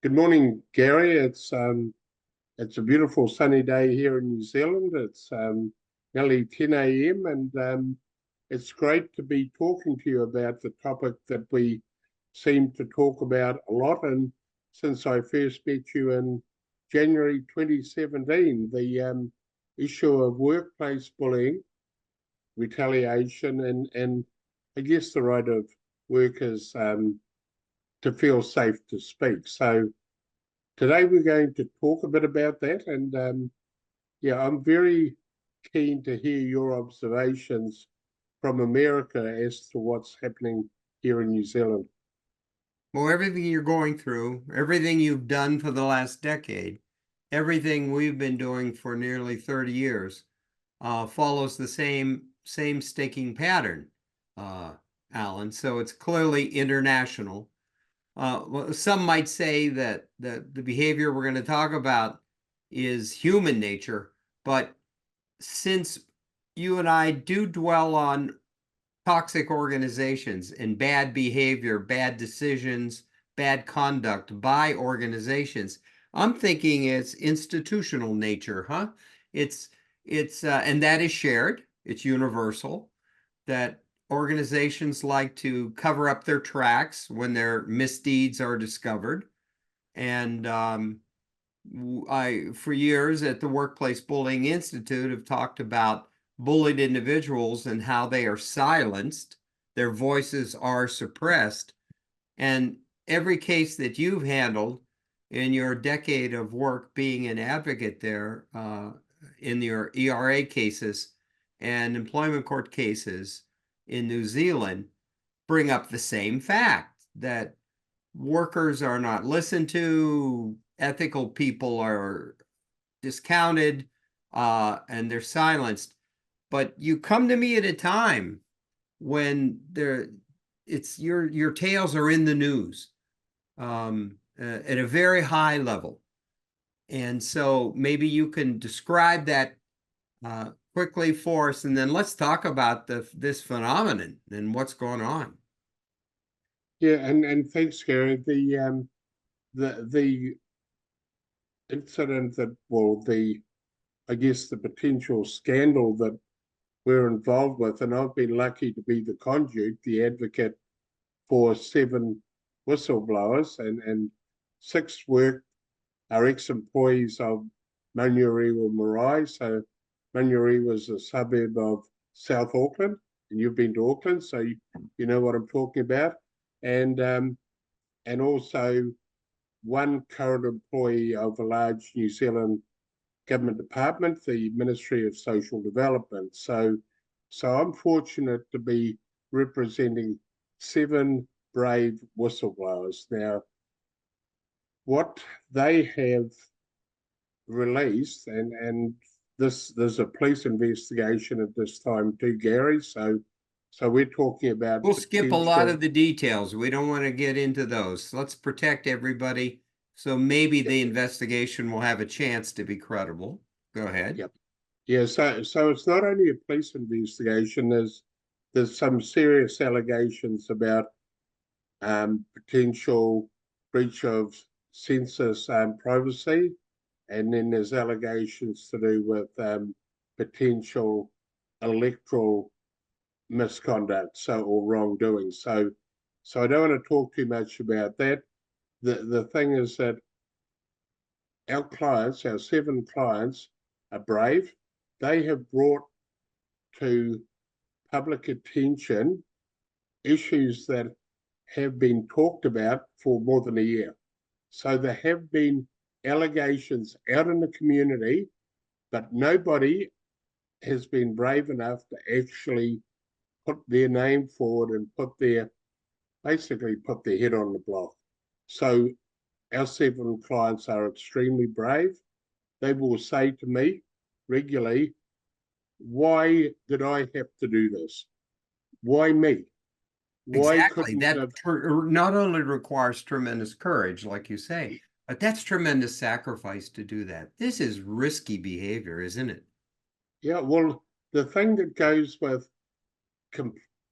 Good morning, Gary. It's a beautiful sunny day here in New Zealand. It's nearly 10 a.m. and it's great to be talking to you about the topic that we seem to talk about a lot. And since I first met you in January 2017, the issue of workplace bullying, retaliation, and I guess the right of workers to feel safe to speak. So today we're going to talk a bit about that, and yeah, I'm very keen to hear your observations from America as to what's happening here in New Zealand. Well, everything you're going through, everything you've done for the last decade, everything we've been doing for nearly 30 years, follows the same sticking pattern, Allan. So it's clearly international. Well, some might say that the behavior we're going to talk about is human nature, but since you and I do dwell on toxic organizations and bad behavior, bad decisions, bad conduct by organizations, I'm thinking it's institutional nature, huh? It's and that is shared. It's universal that organizations like to cover up their tracks when their misdeeds are discovered. And I, for years at the Workplace Bullying Institute, have talked about bullied individuals and how they are silenced, their voices are suppressed. And every case that you've handled in your decade of work being an advocate there, in your ERA cases and employment court cases in New Zealand, bring up the same fact that workers are not listened to, ethical people are discounted, and they're silenced. But you come to me at a time when it's your tales are in the news, at a very high level, and so maybe you can describe that quickly for us, and then let's talk about this phenomenon and what's going on. Yeah, and thanks, Gary. The incident that, well, I guess the potential scandal that we're involved with, and I've been lucky to be the conduit, the advocate for 7 whistleblowers, and 6 are ex-employees of Manurewa Marae. So Manurewa was a suburb of South Auckland, and you've been to Auckland, so you know what I'm talking about. And also 1 current employee of a large New Zealand government department, the Ministry of Social Development. So I'm fortunate to be representing 7 brave whistleblowers. Now, what they have released, and there's a police investigation at this time too, Gary. So we're talking about We'll skip a lot of the details. We don't want to get into those. Let's protect everybody. So maybe the investigation will have a chance to be credible. Go ahead. Yep. Yeah, so it's not only a police investigation. There's some serious allegations about potential breach of census privacy, and then there's allegations to do with potential electoral misconduct, or wrongdoing. So I don't want to talk too much about that. The thing is that our clients, our 7 clients, are brave. They have brought to public attention issues that have been talked about for more than a year. So there have been allegations out in the community, but nobody has been brave enough to actually put their name forward and basically put their head on the block. So our 7 clients are extremely brave. They will say to me regularly, why did I have to do this? Why me? Why Exactly. couldn't That not only requires tremendous courage, like you say, but that's tremendous sacrifice to do that. This is risky behavior, isn't it? Yeah, well, the thing that goes with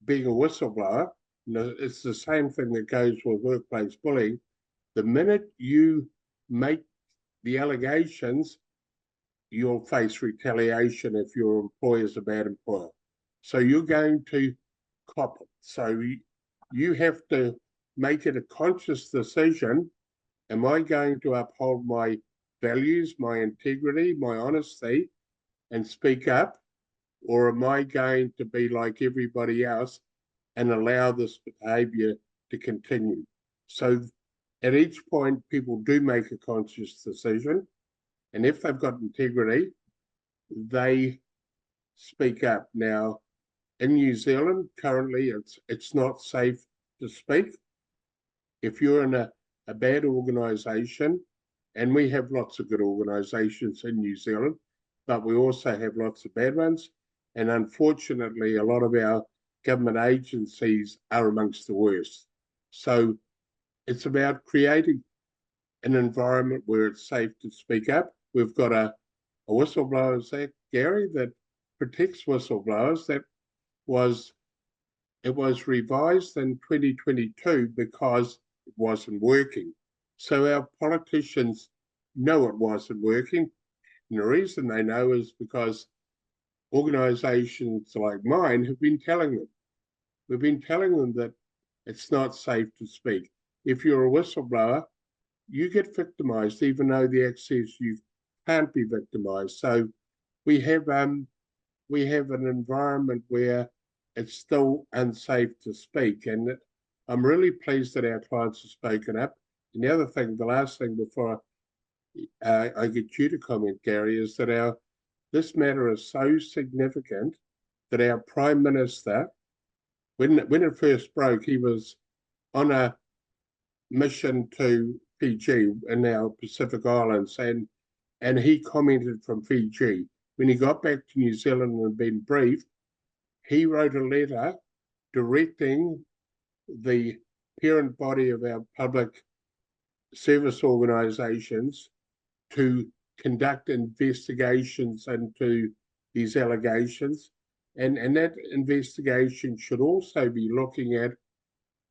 being a whistleblower, it's the same thing that goes with workplace bullying. The minute you make the allegations, you'll face retaliation if your employer is a bad employer. So you're going to cop it. So you have to make it a conscious decision. Am I going to uphold my values, my integrity, my honesty, and speak up? Or am I going to be like everybody else and allow this behavior to continue? So at each point, people do make a conscious decision. And if they've got integrity, they speak up. Now, in New Zealand, currently, it's not safe to speak. If you're in a bad organisation, and we have lots of good organisations in New Zealand, but we also have lots of bad ones. And unfortunately, a lot of our government agencies are amongst the worst. So it's about creating an environment where it's safe to speak up. We've got a Whistleblowers Act, Gary, that protects whistleblowers. It was revised in 2022 because it wasn't working. So our politicians know it wasn't working. And the reason they know is because organisations like mine have been telling them. We've been telling them that it's not safe to speak. If you're a whistleblower, you get victimised, even though the Act says you can't be victimised. So we have an environment where it's still unsafe to speak. And I'm really pleased that our clients have spoken up. And the other thing, the last thing before I get you to comment, Gary, is that this matter is so significant that our Prime Minister, when it first broke, he was on a mission to Fiji in our Pacific Islands, and he commented from Fiji. When he got back to New Zealand and been briefed, he wrote a letter directing the parent body of our public service organisations to conduct investigations into these allegations. And that investigation should also be looking at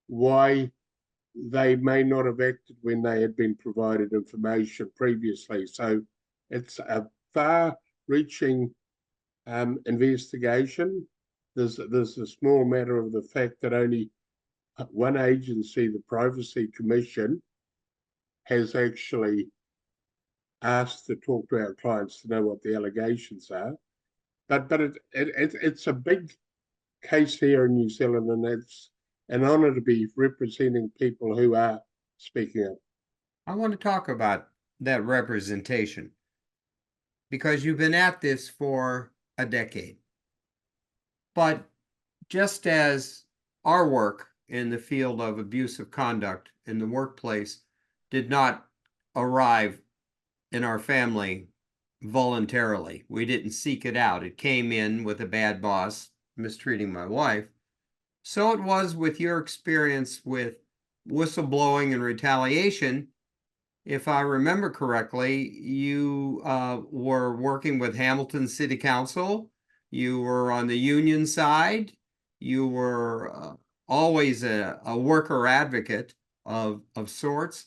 why they may not have acted when they had been provided information previously. So it's a far-reaching investigation. There's a small matter of the fact that only one agency, the Privacy Commission, has actually asked to talk to our clients to know what the allegations are. But it's a big case here in New Zealand, and it's an honour to be representing people who are speaking up. I want to talk about that representation because you've been at this for a decade. But just as our work in the field of abusive conduct in the workplace did not arrive in our family voluntarily, we didn't seek it out. It came in with a bad boss mistreating my wife. So it was with your experience with whistleblowing and retaliation. If I remember correctly, you were working with Hamilton City Council. You were on the union side. You were always a worker advocate of sorts.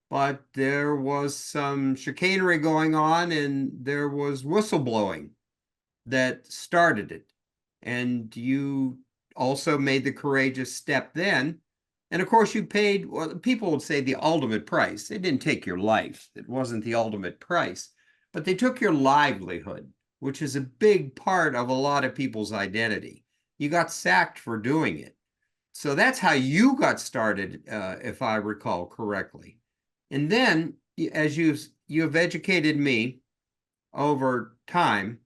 But there was some chicanery going on, and there was whistleblowing that started it. And you also made the courageous step then. And of course, you paid, well, people would say the ultimate price. They didn't take your life. It wasn't the ultimate price. But they took your livelihood, which is a big part of a lot of people's identity. You got sacked for doing it. So that's how you got started, if I recall correctly. And then, as you've educated me over time,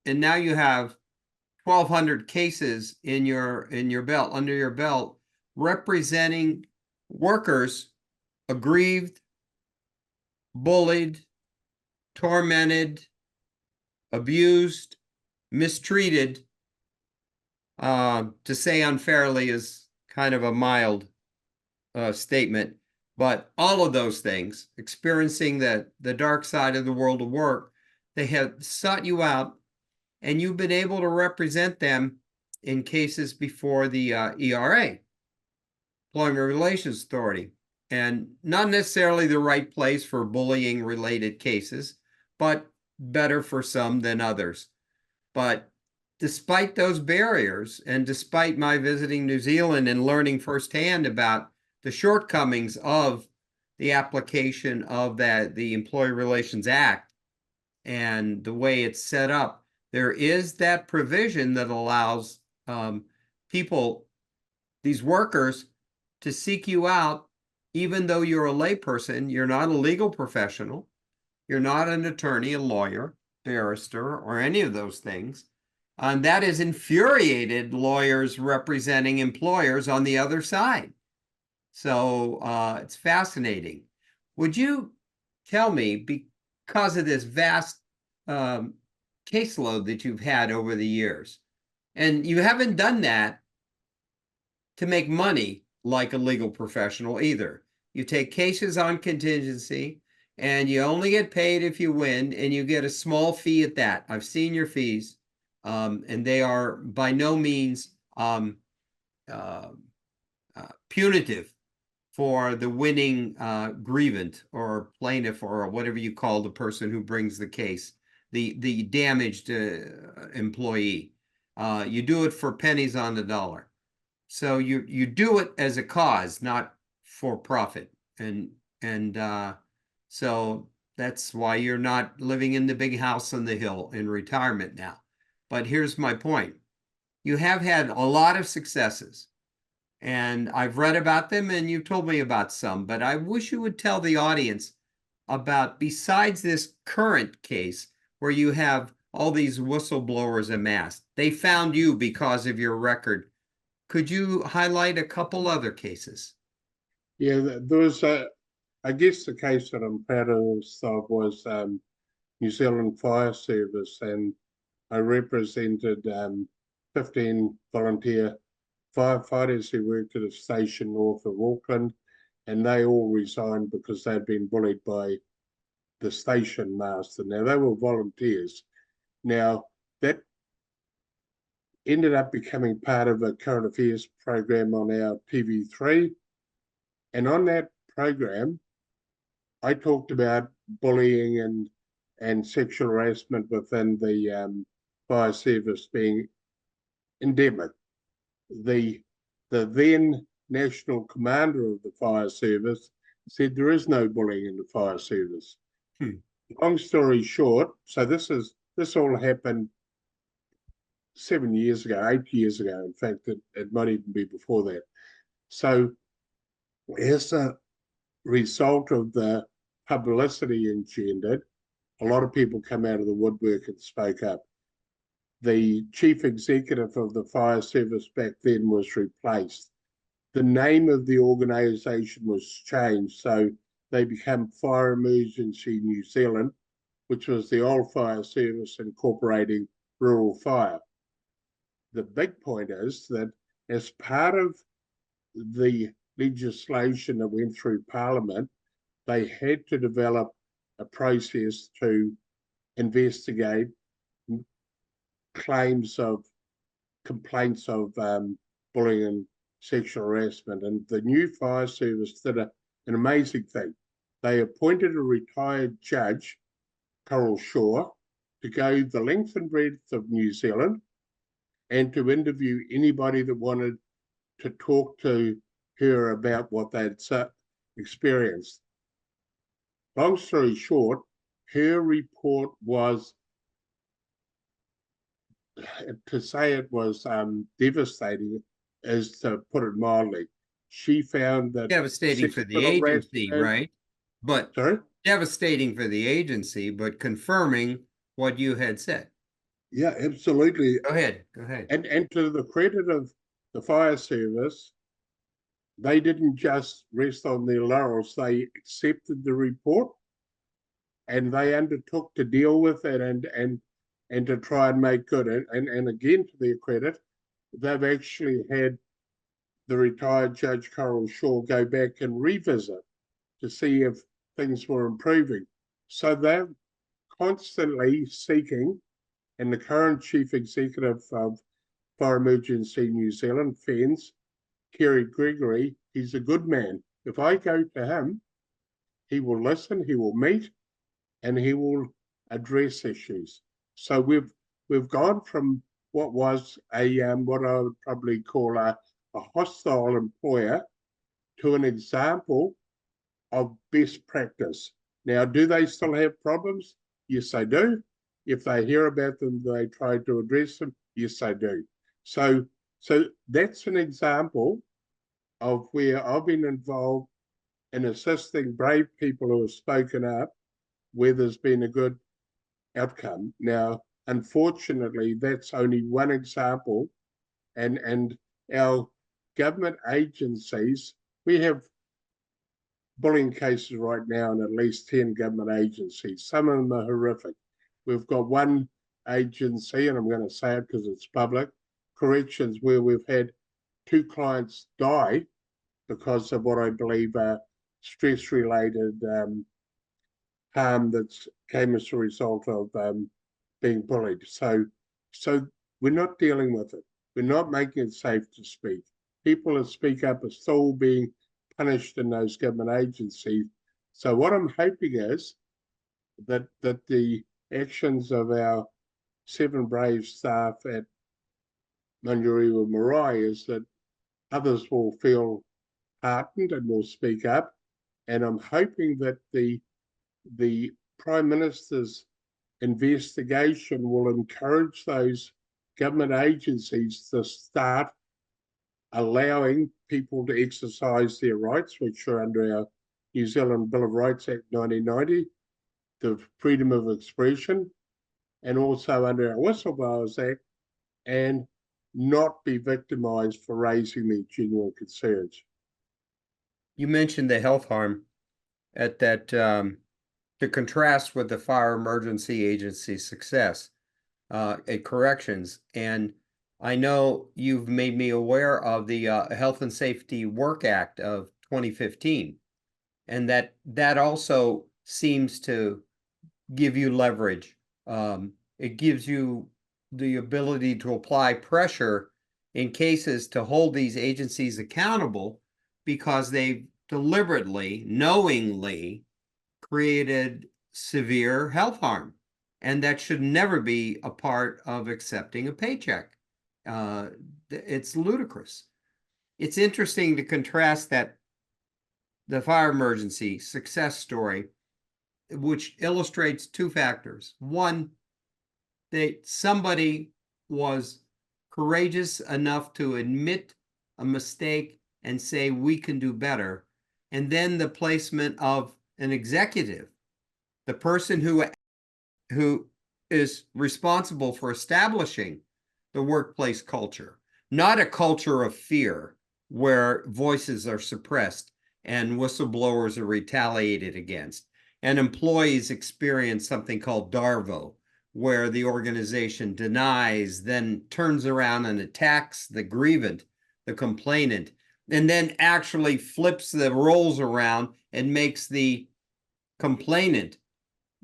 and now you have 1,200 cases in your belt, under your belt, representing workers aggrieved, bullied, tormented, abused, mistreated. To say unfairly is kind of a mild statement, but all of those things, experiencing the dark side of the world of work, they have sought you out, and you've been able to represent them in cases before the ERA, Employment Relations Authority. and not necessarily the right place for bullying related cases, but better for some than others. But despite those barriers, and despite my visiting New Zealand and learning firsthand about the shortcomings of the application of the Employee Relations Act and the way it's set up, there is that provision that allows people, these workers, to seek you out, even though you're a layperson. You're not a legal professional. You're not an attorney, a lawyer, barrister, or any of those things. And that has infuriated lawyers representing employers on the other side. So it's fascinating. Would you tell me, because of this vast caseload that you've had over the years, and you haven't done that to make money like a legal professional either. You take cases on contingency, and you only get paid if you win, and you get a small fee at that. I've seen your fees, and they are by no means punitive for the winning grievant or plaintiff, or whatever you call the person who brings the case, the damaged employee. You do it for pennies on the dollar. So you do it as a cause, not for profit, and so that's why you're not living in the big house on the hill in retirement now. But here's my point: you have had a lot of successes, and I've read about them, and you told me about some. But I wish you would tell the audience about, besides this current case where you have all these whistleblowers amassed, they found you because of your record. Could you highlight a couple other cases? Yeah, there was I guess the case that I'm proudest of was New Zealand Fire Service, and I represented 15 volunteer firefighters who worked at a station north of Auckland, and they all resigned because they'd been bullied by the station master. Now, they were volunteers. Now, that ended up becoming part of a current affairs program on our TV3. And on that program, I talked about bullying and sexual harassment within the fire service being endemic. The then national commander of the fire service said there is no bullying in the fire service. Long story short, so this all happened 7 years ago, 8 years ago. In fact, it might even be before that. So as a result of the publicity engendered, a lot of people come out of the woodwork and spoke up. The chief executive of the fire service back then was replaced. The name of the organisation was changed, so they became Fire Emergency New Zealand, which was the old fire service incorporating rural fire. The big point is that as part of the legislation that went through Parliament, they had to develop a process to investigate complaints of bullying and sexual harassment. And the new fire service did an amazing thing. They appointed a retired judge, Coral Shaw, to go the length and breadth of New Zealand and to interview anybody that wanted to talk to her about what they'd experienced. Long story short, her report was, to say it was devastating is to put it mildly. She found that devastating for the agency, right? But sorry? Devastating for the agency, but confirming what you had said. Yeah, absolutely. Go ahead. And to the credit of the fire service, they didn't just rest on their laurels. They accepted the report and they undertook to deal with it and to try and make good. And again, to their credit, they've actually had the retired Judge Coral Shaw go back and revisit to see if things were improving. So they're constantly seeking, and the current chief executive of Fire Emergency New Zealand, FENS, Kerry Gregory, he's a good man. if I go to him, he will listen, he will meet, and he will address issues. So we've gone from what was what I would probably call a hostile employer to an example of best practice. Now, do they still have problems? Yes, they do. If they hear about them, they try to address them. Yes, they do. So that's an example of where I've been involved in assisting brave people who have spoken up, where there's been a good outcome. Now, unfortunately, that's only one example, and our government agencies, we have bullying cases right now in at least 10 government agencies. Some of them are horrific. We've got one agency, and I'm going to say it because it's public, corrections, where we've had 2 clients die because of what I believe are stress-related harm that came as a result of being bullied. So we're not dealing with it. We're not making it safe to speak. People that speak up are still being punished in those government agencies. So what I'm hoping is that the actions of our 7 brave staff at Manjariwa Marae is that others will feel heartened and will speak up. And I'm hoping that the Prime Minister's investigation will encourage those government agencies to start allowing people to exercise their rights, which are under our New Zealand Bill of Rights Act 1990, the freedom of expression, and also under our Whistleblowers Act, and not be victimised for raising their genuine concerns. You mentioned the health harm at that, to contrast with the fire emergency agency success at corrections. And I know you've made me aware of the Health and Safety Work Act of 2015, and that also seems to give you leverage. It gives you the ability to apply pressure in cases to hold these agencies accountable because they've deliberately, knowingly created severe health harm. And that should never be a part of accepting a paycheck. It's ludicrous. It's interesting to contrast that the fire emergency success story, which illustrates 2 factors. One, that somebody was courageous enough to admit a mistake and say, we can do better. And then the placement of an executive, the person who is responsible for establishing the workplace culture, not a culture of fear where voices are suppressed and whistleblowers are retaliated against, and employees experience something called DARVO, where the organization denies, then turns around and attacks the grievant, the complainant, and then actually flips the roles around and makes the complainant,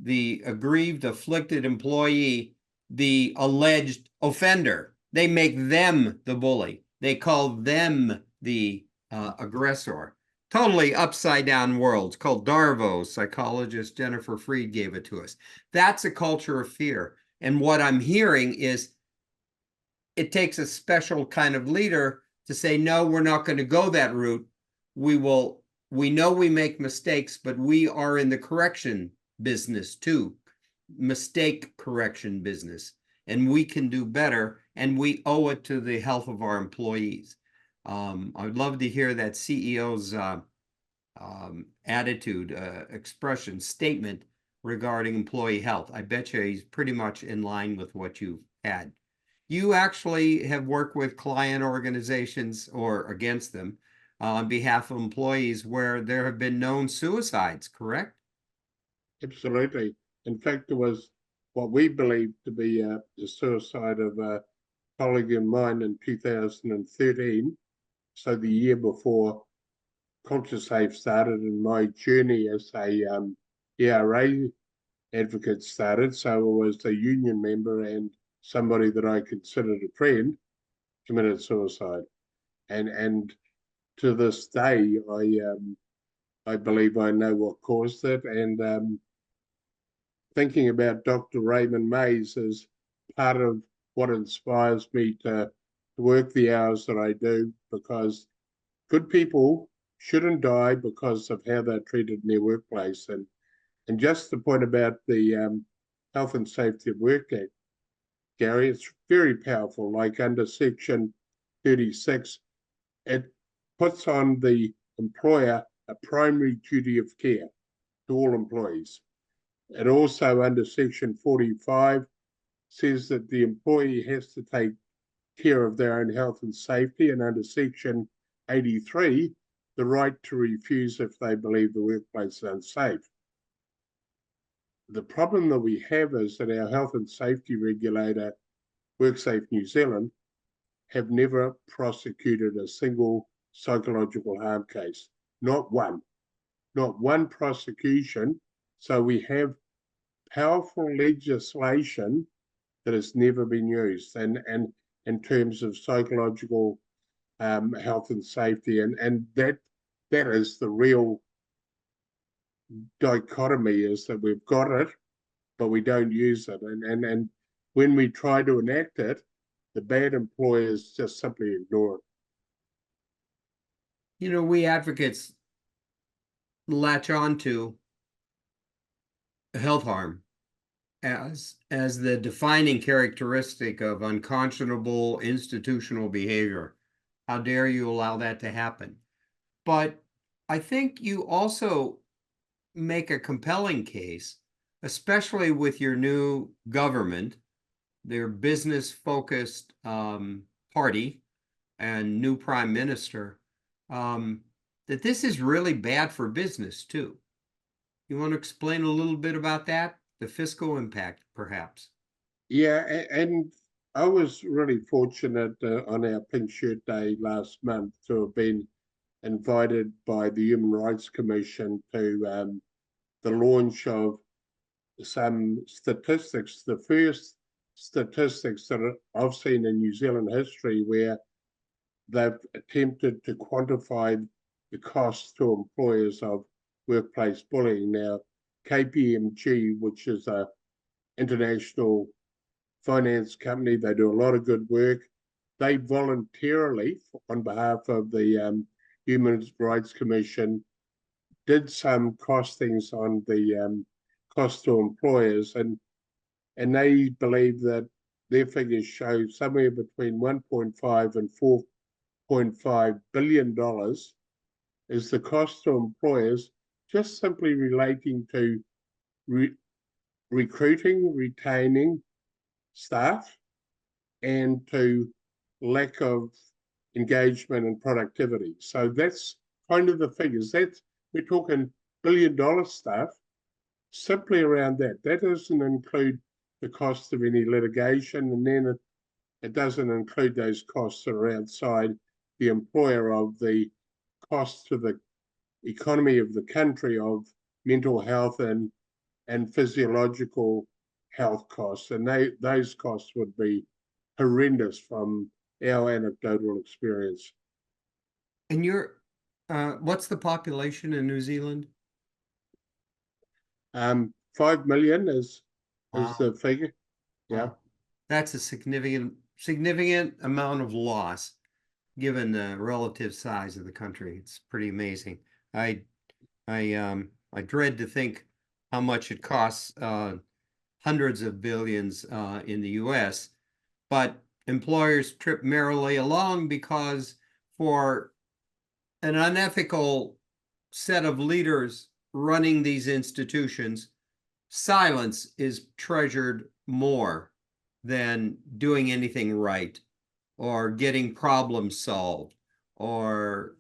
the aggrieved, afflicted employee, the alleged offender. They make them the bully. They call them the aggressor. Totally upside down world. It's called DARVO. Psychologist Jennifer Freed gave it to us. That's a culture of fear. And what I'm hearing is it takes a special kind of leader to say, no, we're not going to go that route. We know we make mistakes, but we are in the correction business too, mistake correction business, and we can do better, and we owe it to the health of our employees. I'd love to hear that CEO's attitude, expression, statement regarding employee health. I bet you he's pretty much in line with what you've had. You actually have worked with client organizations or against them on behalf of employees where there have been known suicides, correct? Absolutely. In fact, there was what we believe to be the suicide of a colleague of mine in 2013. So the year before CultureSafe started and my journey as a ERA advocate started. So I was a union member and somebody that I considered a friend committed suicide. And to this day, I believe I know what caused it. And thinking about Dr. Raymond Mays is part of what inspires me to work the hours that I do, because good people shouldn't die because of how they're treated in their workplace. And just the point about the Health and Safety of Work Act, Gary, it's very powerful. Like under Section 36, it puts on the employer a primary duty of care to all employees. It also, under Section 45, says that the employee has to take care of their own health and safety. And under Section 83, the right to refuse if they believe the workplace is unsafe. The problem that we have is that our health and safety regulator, WorkSafe New Zealand, have never prosecuted a single psychological harm case. Not one prosecution. So we have powerful legislation that has never been used, and in terms of psychological health and safety, and that is the real dichotomy, is that we've got it, but we don't use it, and when we try to enact it, the bad employers just simply ignore it. You know, we advocates latch on to health harm as the defining characteristic of unconscionable institutional behavior. How dare you allow that to happen? But I think you also make a compelling case, especially with your new government, their business-focused party and new prime minister, that this is really bad for business too. You want to explain a little bit about that? The fiscal impact, perhaps. Yeah, and I was really fortunate on our Pink Shirt Day last month to have been invited by the Human Rights Commission to the launch of some statistics, the first statistics that I've seen in New Zealand history, where they've attempted to quantify the cost to employers of workplace bullying. Now, KPMG, which is an international finance company, they do a lot of good work. They voluntarily, on behalf of the Human Rights Commission, did some costings on the cost to employers, and they believe that their figures show somewhere between 1.5 and 4.5 billion dollars is the cost to employers, just simply relating to recruiting, retaining staff, and to lack of engagement and productivity. So that's kind of the figures. We're talking billion-dollar stuff simply around that. That doesn't include the cost of any litigation, and then it doesn't include those costs that are outside the employer of the cost to the economy of the country of mental health and physiological health costs. And those costs would be horrendous from our anecdotal experience. And what's the population in New Zealand? 5 million is Wow. the figure. Yeah. Wow. That's a significant amount of loss given the relative size of the country. It's pretty amazing. I dread to think how much it costs hundreds of billions in the US, but employers trip merrily along because for an unethical set of leaders running these institutions, silence is treasured more than doing anything right or getting problems solved or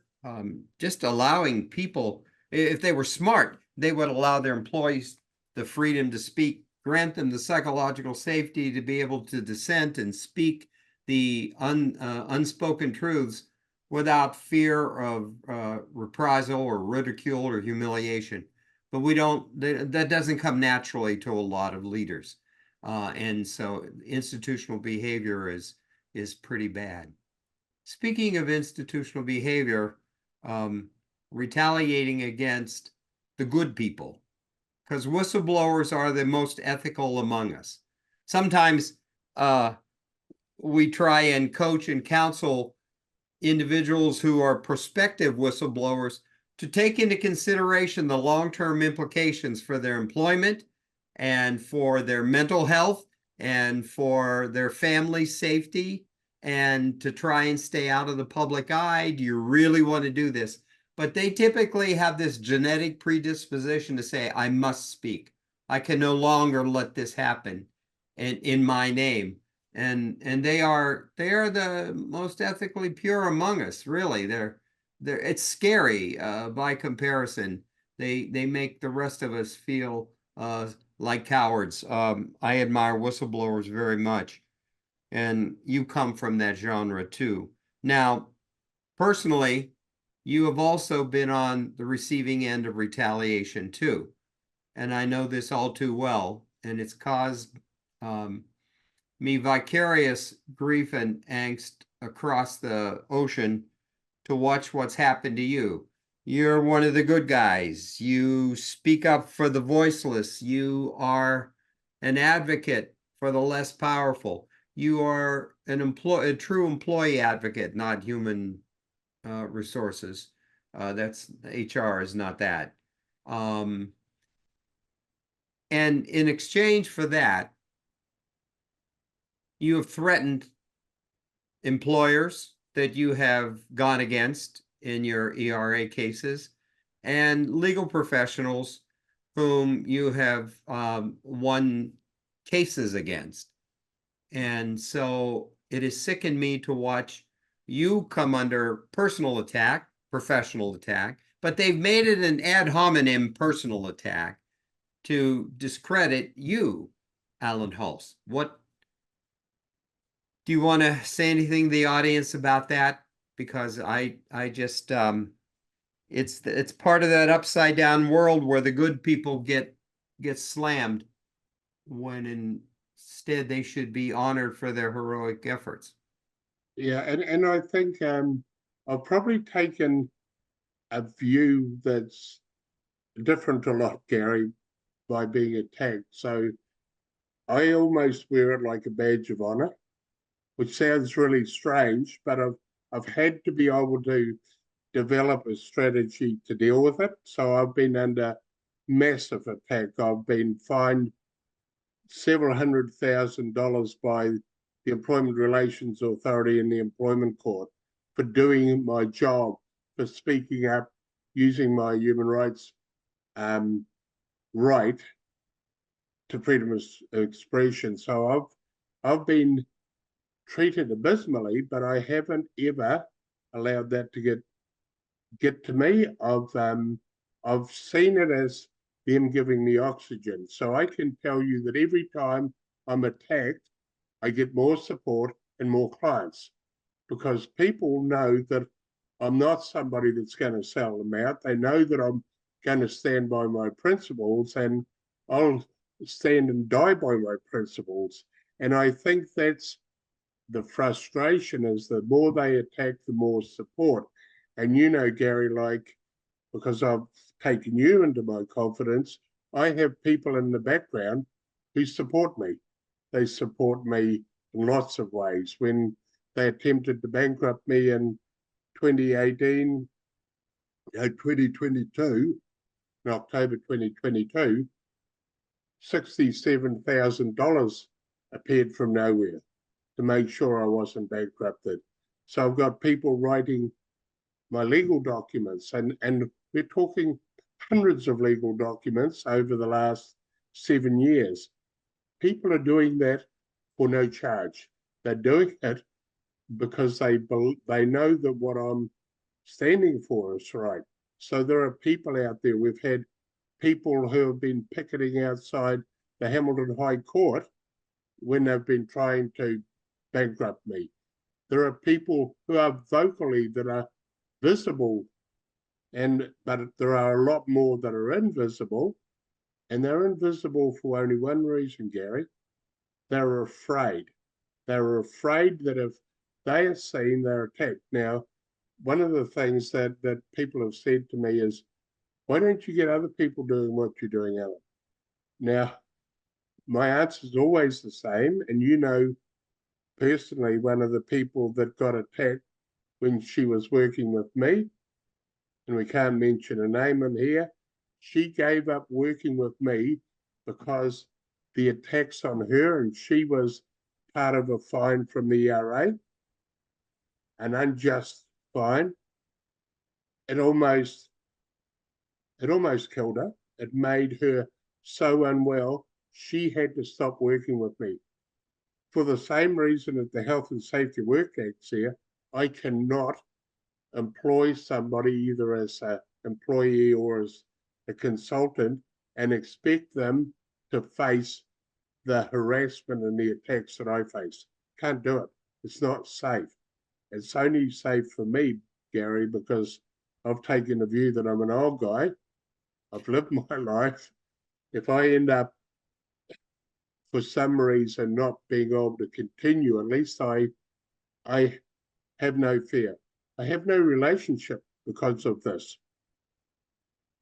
just allowing people, if they were smart, they would allow their employees the freedom to speak, grant them the psychological safety to be able to dissent and speak the unspoken truths without fear of reprisal or ridicule or humiliation. But we don't, that doesn't come naturally to a lot of leaders. And so institutional behavior is pretty bad. Speaking of institutional behavior, retaliating against the good people, because whistleblowers are the most ethical among us. Sometimes we try and coach and counsel individuals who are prospective whistleblowers to take into consideration the long-term implications for their employment and for their mental health and for their family safety, and to try and stay out of the public eye. Do you really want to do this? But they typically have this genetic predisposition to say, I must speak. I can no longer let this happen in my name. And they are the most ethically pure among us, really. It's scary by comparison. They make the rest of us feel like cowards. I admire whistleblowers very much, and you come from that genre too. Now, personally, you have also been on the receiving end of retaliation too, and I know this all too well, and it's caused me vicarious grief and angst across the ocean to watch what's happened to you. You're one of the good guys. You speak up for the voiceless. You are an advocate for the less powerful. You are a true employee advocate, not human resources. That's HR is not that. And in exchange for that, you have threatened employers that you have gone against in your ERA cases, and legal professionals whom you have won cases against. And so it has sickened me to watch you come under personal attack, professional attack, but they've made it an ad hominem personal attack to discredit you, Allan Halse. What do you want to say anything to the audience about that? Because I just it's part of that upside down world where the good people get slammed when instead they should be honored for their heroic efforts. Yeah, and I think I've probably taken a view that's different to a lot, Gary, by being attacked. So I almost wear it like a badge of honor, which sounds really strange, but I've had to be able to develop a strategy to deal with it. So I've been under massive attack. I've been fined several $100,000 by the Employment Relations Authority and the Employment Court for doing my job, for speaking up, using my human rights right to freedom of expression. So I've been treated abysmally, but I haven't ever allowed that to get to me. I've seen it as them giving me oxygen. So I can tell you that every time I'm attacked, I get more support and more clients, because people know that I'm not somebody that's going to sell them out. They know that I'm going to stand by my principles, and I'll stand and die by my principles. And I think that's the frustration, is the more they attack, the more support. And you know, Gary, like, because I've taken you into my confidence, I have people in the background who support me. They support me in lots of ways. When they attempted to bankrupt me in 2018, 2022, in October 2022, $67,000 appeared from nowhere to make sure I wasn't bankrupted. So I've got people writing my legal documents, and we're talking hundreds of legal documents over the last 7 years. People are doing that for no charge. They're doing it because they know that what I'm standing for is right. So there are people out there. We've had people who have been picketing outside the Hamilton High Court when they've been trying to bankrupt me. There are people who are vocally, that are visible, but there are a lot more that are invisible, and they're invisible for only one reason, Gary. They're afraid. They're afraid that if they are seen, they're attacked. Now, one of the things that people have said to me is, why don't you get other people doing what you're doing, Allan? Now, my answer is always the same, and you know personally one of the people that got attacked when she was working with me, and we can't mention a name in here. She gave up working with me because the attacks on her, and she was part of a fine from the ERA, an unjust fine. It almost killed her. It made her so unwell, she had to stop working with me. For the same reason that the Health and Safety Work Act's here, I cannot employ somebody either as an employee or as a consultant and expect them to face the harassment and the attacks that I face. Can't do it. It's not safe. It's only safe for me, Gary, because I've taken the view that I'm an old guy. I've lived my life. If I end up, for some reason, not being able to continue, at least I have no fear. I have no relationship because of this.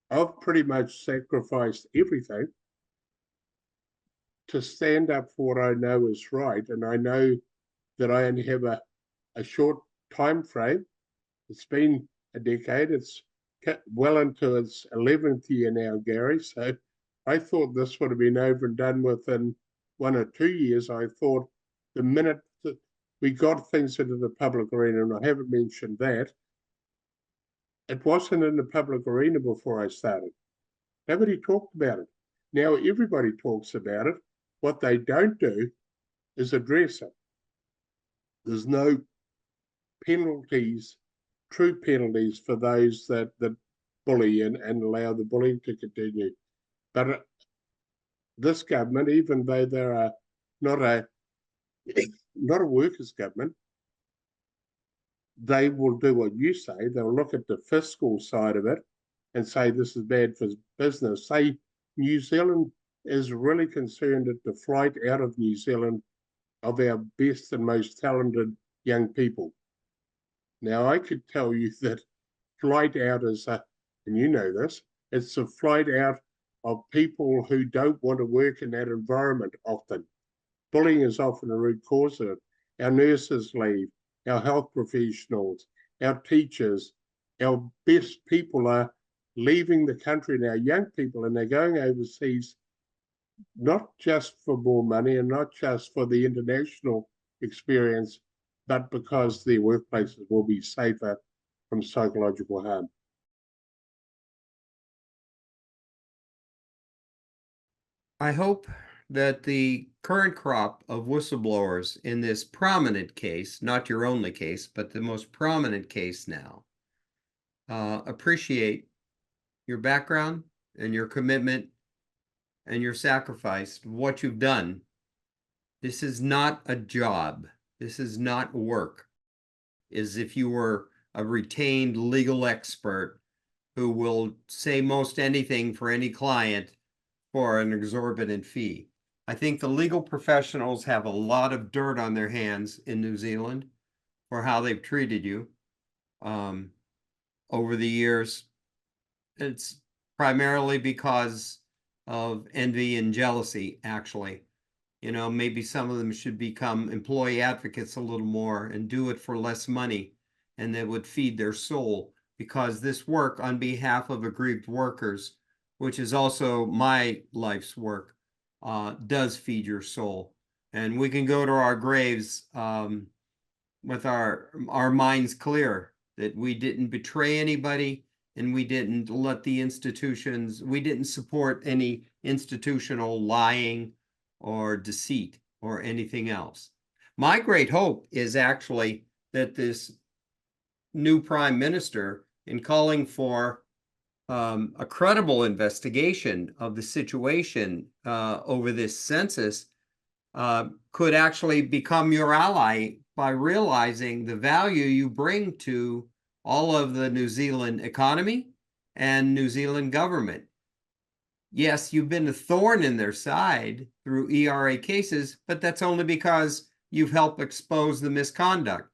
I've pretty much sacrificed everything to stand up for what I know is right, and I know that I only have a short time frame. It's been a decade. It's well into its 11th year now, Gary. So I thought this would have been over and done within 1 or 2 years. I thought the minute that we got things into the public arena, and I haven't mentioned that, it wasn't in the public arena before I started. Nobody talked about it. Now everybody talks about it. What they don't do is address it. There's no penalties, true penalties for those that bully and allow the bullying to continue. But this government, even though they're not a workers' government, they will do what you say. They'll look at the fiscal side of it and say this is bad for business. Say New Zealand is really concerned at the flight out of New Zealand of our best and most talented young people. Now, I could tell you that flight out is, and you know this, it's a flight out of people who don't want to work in that environment often. Bullying is often a root cause of it. Our nurses leave, our health professionals, our teachers, our best people are leaving the country now, young people, and they're going overseas, not just for more money and not just for the international experience, but because their workplaces will be safer from psychological harm. I hope that the current crop of whistleblowers in this prominent case, not your only case, but the most prominent case now, appreciate your background and your commitment and your sacrifice, what you've done. This is not a job. This is not work. As if you were a retained legal expert who will say most anything for any client for an exorbitant fee. I think the legal professionals have a lot of dirt on their hands in New Zealand for how they've treated you over the years. It's primarily because of envy and jealousy, actually. You know, maybe some of them should become employee advocates a little more and do it for less money, and that would feed their soul, because this work on behalf of aggrieved workers, which is also my life's work, does feed your soul. And we can go to our graves with our minds clear that we didn't betray anybody, and we didn't let the institutions, we didn't support any institutional lying or deceit or anything else. My great hope is actually that this new prime minister, in calling for a credible investigation of the situation over this census, could actually become your ally by realizing the value you bring to all of the New Zealand economy and New Zealand government. Yes, you've been a thorn in their side through ERA cases, but that's only because you've helped expose the misconduct.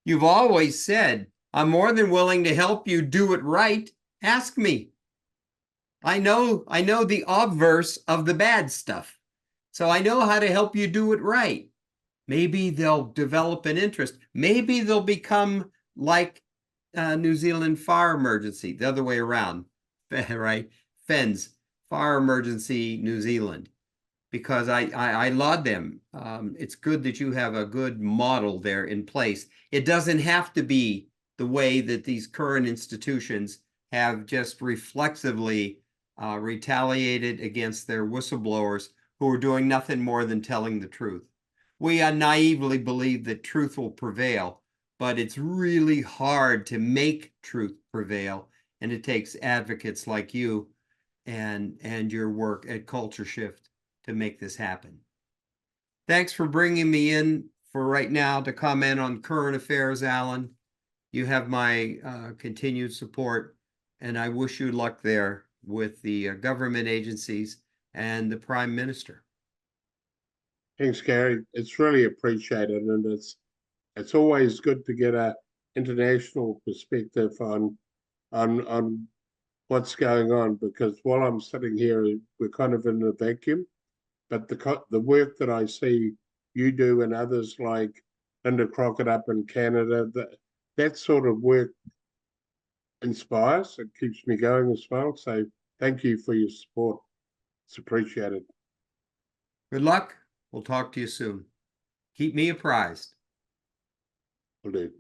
You've always said I'm more than willing to help you do it right. Ask me. I know the obverse of the bad stuff. So I know how to help you do it right. Maybe they'll develop an interest. Maybe they'll become like New Zealand fire emergency, the other way around, right? FENS, Fire Emergency New Zealand, because I laud them. It's good that you have a good model there in place. It doesn't have to be the way that these current institutions have just reflexively retaliated against their whistleblowers who are doing nothing more than telling the truth. We naively believe that truth will prevail, but it's really hard to make truth prevail, and it takes advocates like you and your work at Culture Shift to make this happen. Thanks for bringing me in for right now to comment on current affairs, Allan. You have my continued support, and I wish you luck there with the government agencies and the Prime Minister. Thanks, Gary. It's really appreciated, and it's always good to get a international perspective on what's going on, because while I'm sitting here, we're kind of in a vacuum. But the work that I see you do and others like Linda Crockett up in Canada, that sort of work inspires. It keeps me going as well. So thank you for your support. It's appreciated. Good luck. We'll talk to you soon. Keep me apprised. Will do.